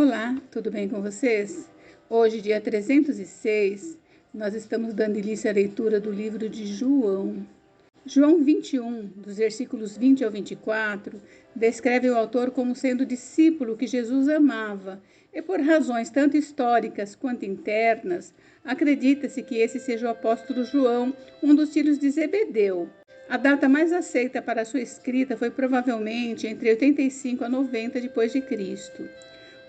Olá, tudo bem com vocês? Hoje, dia 306, nós estamos dando início à leitura do livro de João. João 21, dos versículos 20 ao 24, descreve o autor como sendo discípulo que Jesus amava, e por razões tanto históricas quanto internas, acredita-se que esse seja o apóstolo João, um dos filhos de Zebedeu. A data mais aceita para sua escrita foi provavelmente entre 85 a 90 depois de Cristo.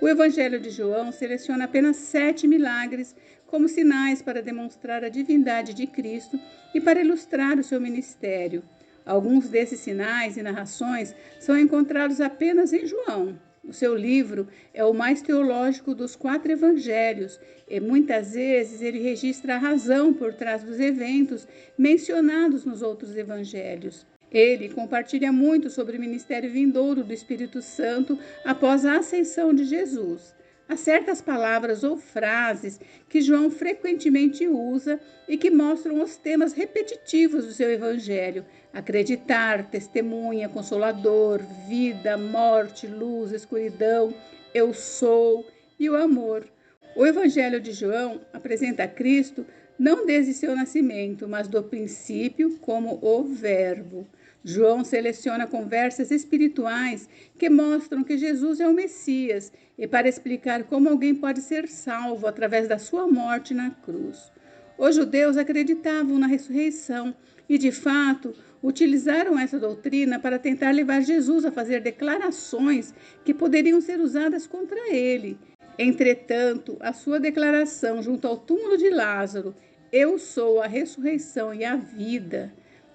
O Evangelho de João seleciona apenas 7 milagres como sinais para demonstrar a divindade de Cristo e para ilustrar o seu ministério. Alguns desses sinais e narrações são encontrados apenas em João. O seu livro é o mais teológico dos 4 evangelhos e muitas vezes ele registra a razão por trás dos eventos mencionados nos outros evangelhos. Ele compartilha muito sobre o ministério vindouro do Espírito Santo após a ascensão de Jesus. Há certas palavras ou frases que João frequentemente usa e que mostram os temas repetitivos do seu evangelho: acreditar, testemunha, consolador, vida, morte, luz, escuridão, eu sou e o amor. O evangelho de João apresenta Cristo não desde seu nascimento, mas do princípio como o Verbo. João seleciona conversas espirituais que mostram que Jesus é o Messias e para explicar como alguém pode ser salvo através da sua morte na cruz. Os judeus acreditavam na ressurreição e, de fato, utilizaram essa doutrina para tentar levar Jesus a fazer declarações que poderiam ser usadas contra ele. Entretanto, a sua declaração junto ao túmulo de Lázaro, eu sou a ressurreição e a vida,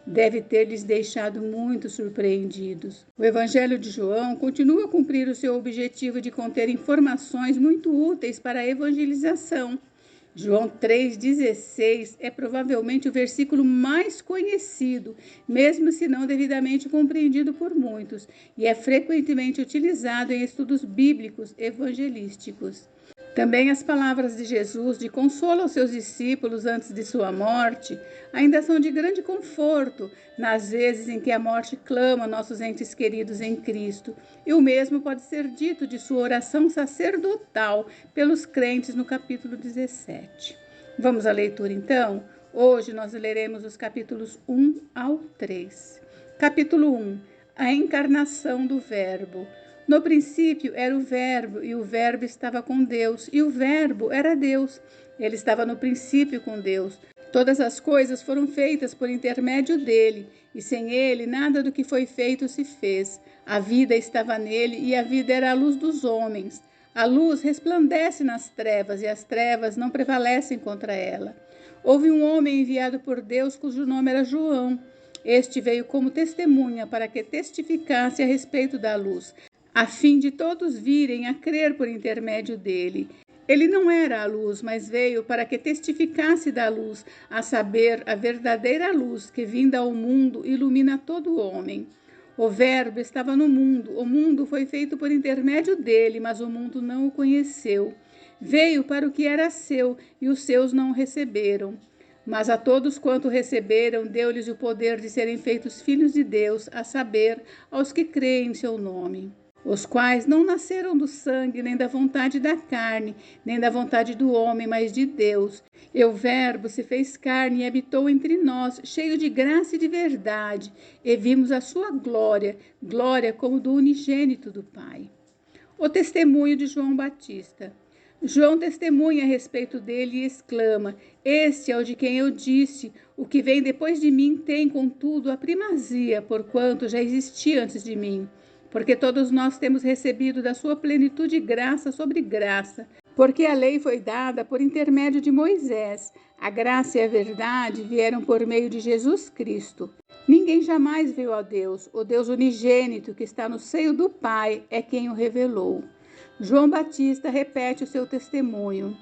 deve ter lhes deixado muito surpreendidos. O Evangelho de João continua a cumprir o seu objetivo de conter informações muito úteis para a evangelização. João 3,16 é provavelmente o versículo mais conhecido, mesmo se não devidamente compreendido por muitos, e é frequentemente utilizado em estudos bíblicos evangelísticos. Também as palavras de Jesus de consolo aos seus discípulos antes de sua morte ainda são de grande conforto nas vezes em que a morte clama nossos entes queridos em Cristo. E o mesmo pode ser dito de sua oração sacerdotal pelos crentes no capítulo 17. Vamos à leitura então? Hoje nós leremos os capítulos 1 ao 3. Capítulo 1. A encarnação do Verbo. No princípio era o Verbo, e o Verbo estava com Deus, e o Verbo era Deus. Ele estava no princípio com Deus. Todas as coisas foram feitas por intermédio dele, e sem ele nada do que foi feito se fez. A vida estava nele, e a vida era a luz dos homens. A luz resplandece nas trevas, e as trevas não prevalecem contra ela. Houve um homem enviado por Deus, cujo nome era João. Este veio como testemunha para que testificasse a respeito da luz, a fim de todos virem a crer por intermédio dele. Ele não era a luz, mas veio para que testificasse da luz, a saber, a verdadeira luz que, vinda ao mundo, ilumina todo homem. O Verbo estava no mundo, o mundo foi feito por intermédio dele, mas o mundo não o conheceu. Veio para o que era seu, e os seus não o receberam. Mas a todos quanto receberam, deu-lhes o poder de serem feitos filhos de Deus, a saber, aos que creem em seu nome, os quais não nasceram do sangue, nem da vontade da carne, nem da vontade do homem, mas de Deus. E o Verbo se fez carne e habitou entre nós, cheio de graça e de verdade, e vimos a sua glória, glória como do unigênito do Pai. O testemunho de João Batista. João testemunha a respeito dele e exclama: este é o de quem eu disse, o que vem depois de mim tem, contudo, a primazia, porquanto já existia antes de mim. Porque todos nós temos recebido da sua plenitude graça sobre graça. Porque a lei foi dada por intermédio de Moisés, a graça e a verdade vieram por meio de Jesus Cristo. Ninguém jamais viu a Deus, o Deus unigênito que está no seio do Pai é quem o revelou. João Batista repete o seu testemunho.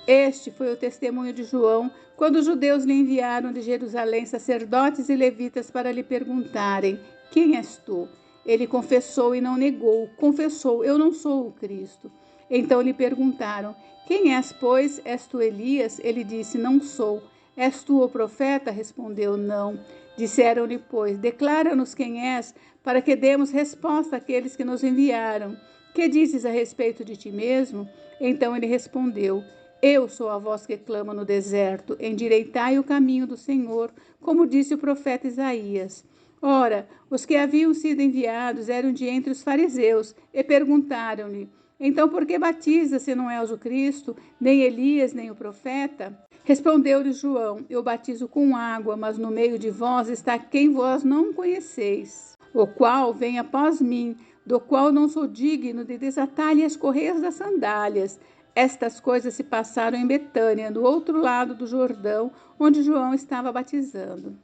Este foi o testemunho de João, quando os judeus lhe enviaram de Jerusalém sacerdotes e levitas para lhe perguntarem: quem és tu? Ele confessou e não negou. Confessou: eu não sou o Cristo. Então lhe perguntaram: quem és, pois? És tu Elias? Ele disse: não sou. És tu o profeta? Respondeu: não. Disseram-lhe, pois: declara-nos quem és, para que demos resposta àqueles que nos enviaram. Que dizes a respeito de ti mesmo? Então ele respondeu: Eu sou a voz que clama no deserto, endireitai o caminho do Senhor, como disse o profeta Isaías. Ora, os que haviam sido enviados eram de entre os fariseus, e perguntaram-lhe: Então por que batiza, se não és o Cristo, nem Elias, nem o profeta? Respondeu-lhe João: Eu batizo com água, mas no meio de vós está quem vós não conheceis, o qual vem após mim, do qual não sou digno de desatar-lhe as correias das sandálias. Estas coisas se passaram em Betânia, do outro lado do Jordão, onde João estava batizando.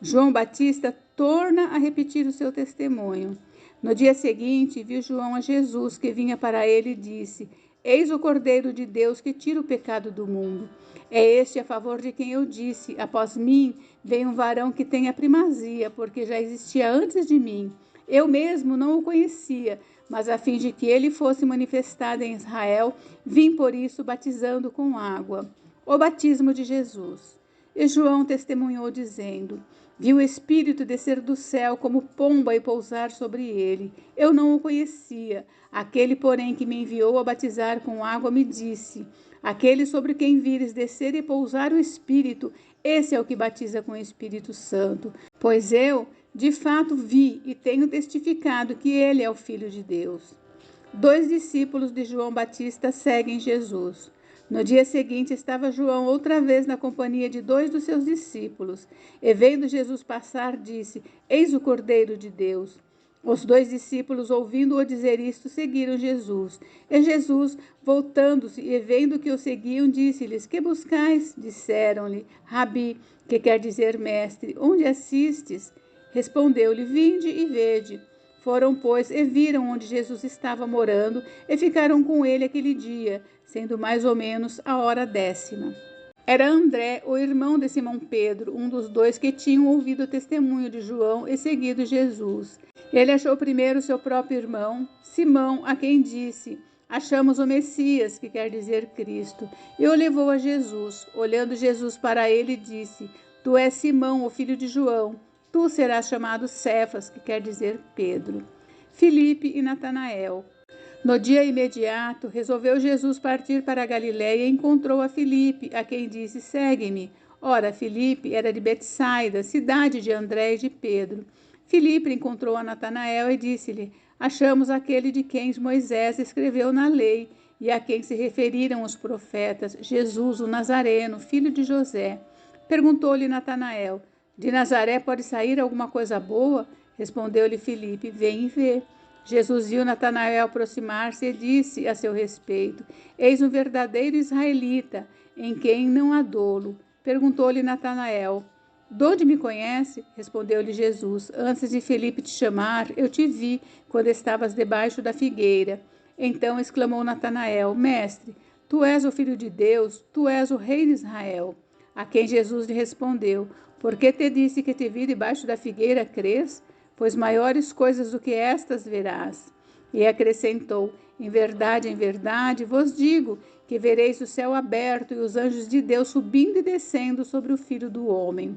João Batista torna a repetir o seu testemunho. No dia seguinte, viu João a Jesus, que vinha para ele, e disse: Eis o Cordeiro de Deus que tira o pecado do mundo. É este a favor de quem eu disse: Após mim vem um varão que tem a primazia, porque já existia antes de mim. Eu mesmo não o conhecia, mas a fim de que ele fosse manifestado em Israel, vim por isso batizando com água. O batismo de Jesus. E João testemunhou, dizendo: Viu o Espírito descer do céu como pomba e pousar sobre ele. Eu não o conhecia. Aquele, porém, que me enviou a batizar com água, me disse: Aquele sobre quem vires descer e pousar o Espírito, esse é o que batiza com o Espírito Santo. Pois eu, de fato, vi e tenho testificado que ele é o Filho de Deus. 2 discípulos de João Batista seguem Jesus. No dia seguinte estava João outra vez na companhia de 2 dos seus discípulos, e vendo Jesus passar, disse: Eis o Cordeiro de Deus. Os 2 discípulos, ouvindo-o dizer isto, seguiram Jesus. E Jesus, voltando-se e vendo que o seguiam, disse-lhes: Que buscais? Disseram-lhe: Rabi, que quer dizer mestre, onde assistes? Respondeu-lhe: Vinde e vede. Foram, pois, e viram onde Jesus estava morando, e ficaram com ele aquele dia, sendo mais ou menos a hora 10ª. Era André, o irmão de Simão Pedro, um dos 2 que tinham ouvido o testemunho de João e seguido Jesus. Ele achou primeiro seu próprio irmão, Simão, a quem disse: Achamos o Messias, que quer dizer Cristo, e o levou a Jesus. Olhando Jesus para ele, disse: Tu és Simão, o filho de João. Tu serás chamado Cefas, que quer dizer Pedro. Filipe e Natanael. No dia imediato, resolveu Jesus partir para a Galiléia e encontrou a Filipe, a quem disse: Segue-me. Ora, Filipe era de Betsaida, cidade de André e de Pedro. Filipe encontrou a Natanael e disse-lhe: Achamos aquele de quem Moisés escreveu na lei e a quem se referiram os profetas, Jesus, o Nazareno, filho de José. Perguntou-lhe Natanael: De Nazaré pode sair alguma coisa boa? Respondeu-lhe Filipe: Vem e vê. Jesus viu Natanael aproximar-se e disse a seu respeito: Eis um verdadeiro israelita, em quem não há dolo. Perguntou-lhe Natanael: De onde me conhece? Respondeu-lhe Jesus: Antes de Filipe te chamar, eu te vi, quando estavas debaixo da figueira. Então exclamou Natanael: Mestre, tu és o Filho de Deus, tu és o Rei de Israel. A quem Jesus lhe respondeu: Por que te disse que te vi debaixo da figueira, crês? Pois maiores coisas do que estas verás. E acrescentou: em verdade, vos digo que vereis o céu aberto e os anjos de Deus subindo e descendo sobre o Filho do Homem.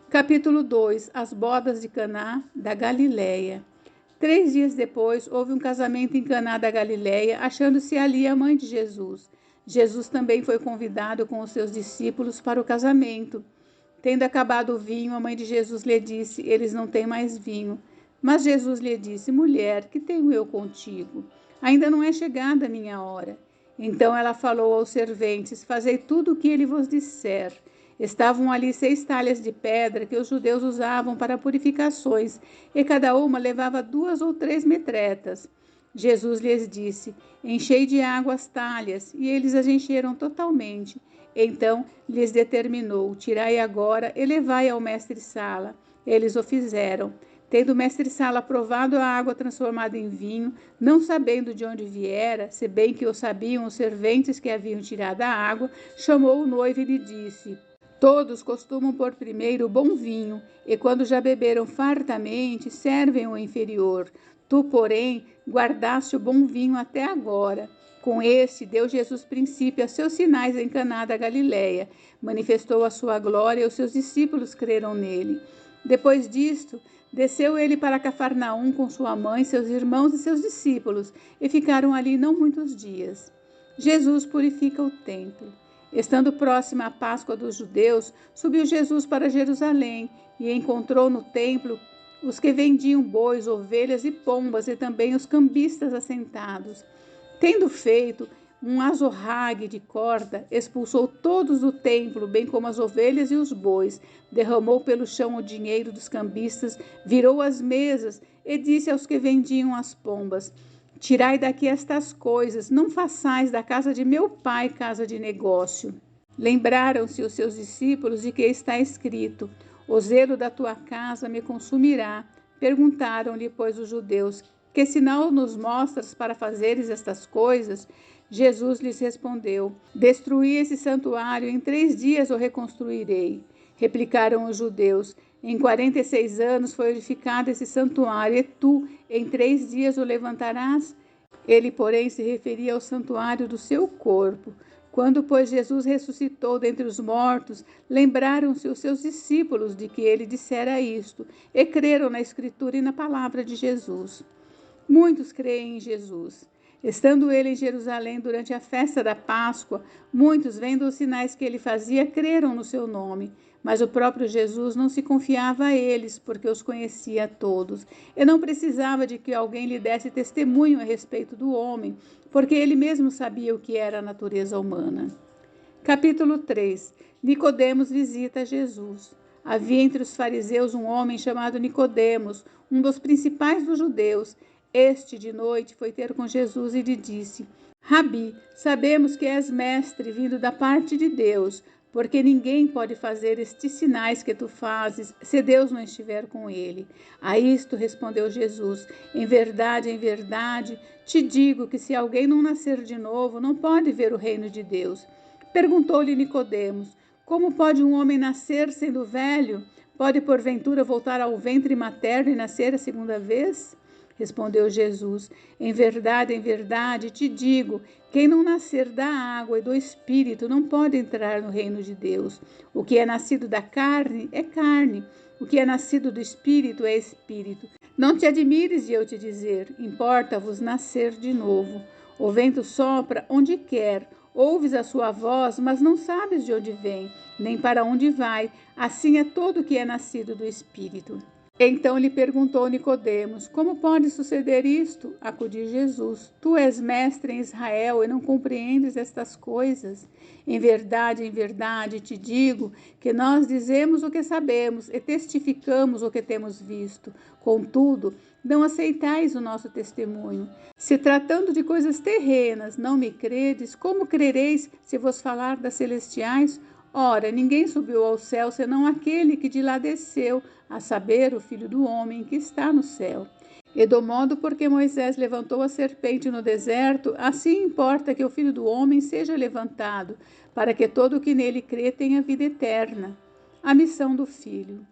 Capítulo 2. As bodas de Caná da Galileia. 3 dias depois, houve um casamento em Caná da Galileia, achando-se ali a mãe de Jesus. Jesus também foi convidado com os seus discípulos para o casamento. Tendo acabado o vinho, a mãe de Jesus lhe disse: Eles não têm mais vinho. Mas Jesus lhe disse: Mulher, que tenho eu contigo? Ainda não é chegada a minha hora. Então ela falou aos serventes: Fazei tudo o que ele vos disser. Estavam ali 6 talhas de pedra que os judeus usavam para purificações, e cada uma levava 2 ou 3 metretas. Jesus lhes disse: Enchei de água as talhas, e eles as encheram totalmente. Então lhes determinou: Tirai agora e levai ao mestre-sala. Eles o fizeram. Tendo o mestre-sala provado a água transformada em vinho, não sabendo de onde viera, se bem que o sabiam os serventes que haviam tirado a água, chamou o noivo e lhe disse: Todos costumam pôr primeiro o bom vinho, e quando já beberam fartamente, servem o inferior. Tu, porém, guardaste o bom vinho até agora. Com este, deu Jesus princípio a seus sinais em Caná da Galileia. Manifestou a sua glória e os seus discípulos creram nele. Depois disto, desceu ele para Cafarnaum com sua mãe, seus irmãos e seus discípulos, e ficaram ali não muitos dias. Jesus purifica o templo. Estando próxima a Páscoa dos judeus, subiu Jesus para Jerusalém e encontrou no templo os que vendiam bois, ovelhas e pombas, e também os cambistas assentados. Tendo feito um azorrague de corda, expulsou todos do templo, bem como as ovelhas e os bois, derramou pelo chão o dinheiro dos cambistas, virou as mesas e disse aos que vendiam as pombas: Tirai daqui estas coisas, não façais da casa de meu pai casa de negócio. Lembraram-se os seus discípulos de que está escrito: O zelo da tua casa me consumirá. Perguntaram-lhe, pois, os judeus: Que sinal nos mostras para fazeres estas coisas? Jesus lhes respondeu: Destruí esse santuário, em 3 dias o reconstruirei. Replicaram os judeus: Em 46 anos foi edificado esse santuário, e tu, em 3 dias o levantarás? Ele, porém, se referia ao santuário do seu corpo. Quando, pois, Jesus ressuscitou dentre os mortos, lembraram-se os seus discípulos de que ele dissera isto, e creram na Escritura e na palavra de Jesus. Muitos creem em Jesus. Estando ele em Jerusalém durante a festa da Páscoa, muitos, vendo os sinais que ele fazia, creram no seu nome. Mas o próprio Jesus não se confiava a eles, porque os conhecia a todos, e não precisava de que alguém lhe desse testemunho a respeito do homem, porque ele mesmo sabia o que era a natureza humana. Capítulo 3. Nicodemos visita Jesus. Havia entre os fariseus um homem chamado Nicodemos, um dos principais dos judeus. Este, de noite, foi ter com Jesus e lhe disse: Rabi, sabemos que és mestre vindo da parte de Deus, porque ninguém pode fazer estes sinais que tu fazes, se Deus não estiver com ele. A isto respondeu Jesus: em verdade, te digo que se alguém não nascer de novo, não pode ver o reino de Deus. Perguntou-lhe Nicodemos: Como pode um homem nascer sendo velho? Pode porventura voltar ao ventre materno e nascer a segunda vez? Respondeu Jesus: em verdade, te digo, quem não nascer da água e do Espírito não pode entrar no reino de Deus. O que é nascido da carne é carne, o que é nascido do Espírito é Espírito. Não te admires de eu te dizer, importa-vos nascer de novo. O vento sopra onde quer, ouves a sua voz, mas não sabes de onde vem, nem para onde vai. Assim é todo o que é nascido do Espírito. Então lhe perguntou Nicodemos: Como pode suceder isto? Acudiu Jesus: Tu és mestre em Israel e não compreendes estas coisas? Em verdade, te digo que nós dizemos o que sabemos e testificamos o que temos visto. Contudo, não aceitais o nosso testemunho. Se tratando de coisas terrenas não me credes, como crereis se vos falar das celestiais? Ora, ninguém subiu ao céu senão aquele que de lá desceu, a saber, o Filho do Homem que está no céu. E do modo porque Moisés levantou a serpente no deserto, assim importa que o Filho do Homem seja levantado, para que todo o que nele crê tenha vida eterna. A missão do Filho.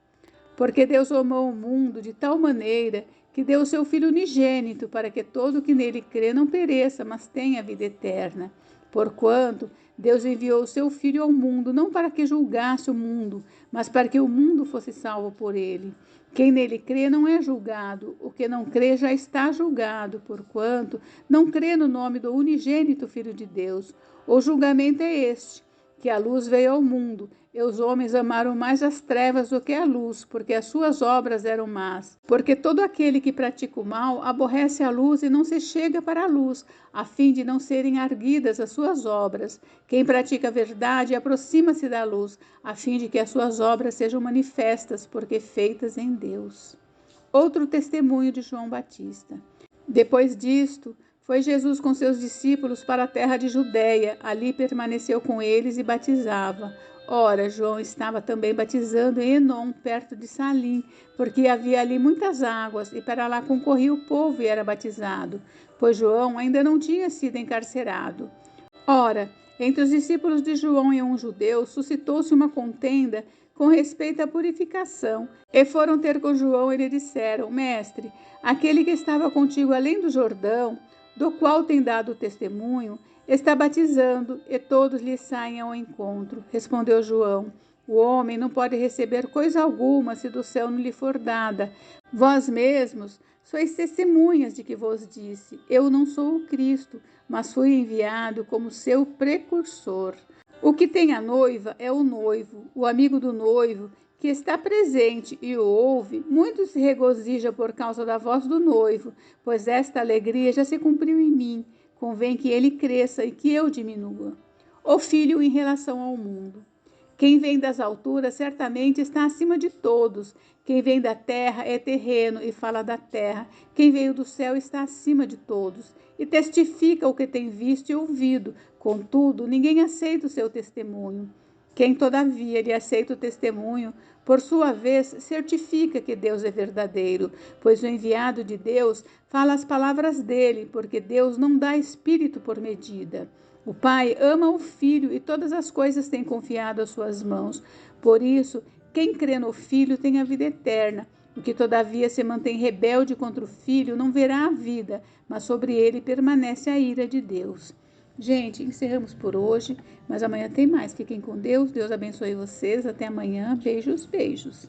Porque Deus amou o mundo de tal maneira que deu o seu Filho unigênito, para que todo o que nele crê não pereça, mas tenha vida eterna. Porquanto Deus enviou o seu Filho ao mundo, não para que julgasse o mundo, mas para que o mundo fosse salvo por ele. Quem nele crê não é julgado, o que não crê já está julgado, porquanto não crê no nome do unigênito Filho de Deus. O julgamento é este, que a luz veio ao mundo, e os homens amaram mais as trevas do que a luz, porque as suas obras eram más. Porque todo aquele que pratica o mal aborrece a luz e não se chega para a luz, a fim de não serem arguidas as suas obras. Quem pratica a verdade aproxima-se da luz, a fim de que as suas obras sejam manifestas, porque feitas em Deus. Outro testemunho de João Batista. Depois disto, foi Jesus com seus discípulos para a terra de Judeia. Ali permaneceu com eles e batizava. Ora, João estava também batizando em Enom, perto de Salim, porque havia ali muitas águas, e para lá concorria o povo e era batizado, pois João ainda não tinha sido encarcerado. Ora, entre os discípulos de João e um judeu, suscitou-se uma contenda com respeito à purificação, e foram ter com João e lhe disseram: Mestre, aquele que estava contigo além do Jordão, do qual tem dado testemunho, está batizando, e todos lhe saem ao encontro. Respondeu João: O homem não pode receber coisa alguma se do céu não lhe for dada. Vós mesmos sois testemunhas de que vos disse: eu não sou o Cristo, mas fui enviado como seu precursor. O que tem a noiva é o noivo, o amigo do noivo, que está presente e o ouve. Muito se regozija por causa da voz do noivo, pois esta alegria já se cumpriu em mim. Convém que ele cresça e que eu diminua. O filho em relação ao mundo. Quem vem das alturas certamente está acima de todos. Quem vem da terra é terreno e fala da terra. Quem veio do céu está acima de todos e testifica o que tem visto e ouvido. Contudo, ninguém aceita o seu testemunho. Quem, todavia, lhe aceita o testemunho, por sua vez, certifica que Deus é verdadeiro, pois o enviado de Deus fala as palavras dele, porque Deus não dá espírito por medida. O Pai ama o Filho e todas as coisas tem confiado às suas mãos. Por isso, quem crê no Filho tem a vida eterna. O que, todavia, se mantém rebelde contra o Filho não verá a vida, mas sobre ele permanece a ira de Deus. Gente, encerramos por hoje, mas amanhã tem mais. Fiquem com Deus. Deus abençoe vocês. Até amanhã. Beijos, beijos.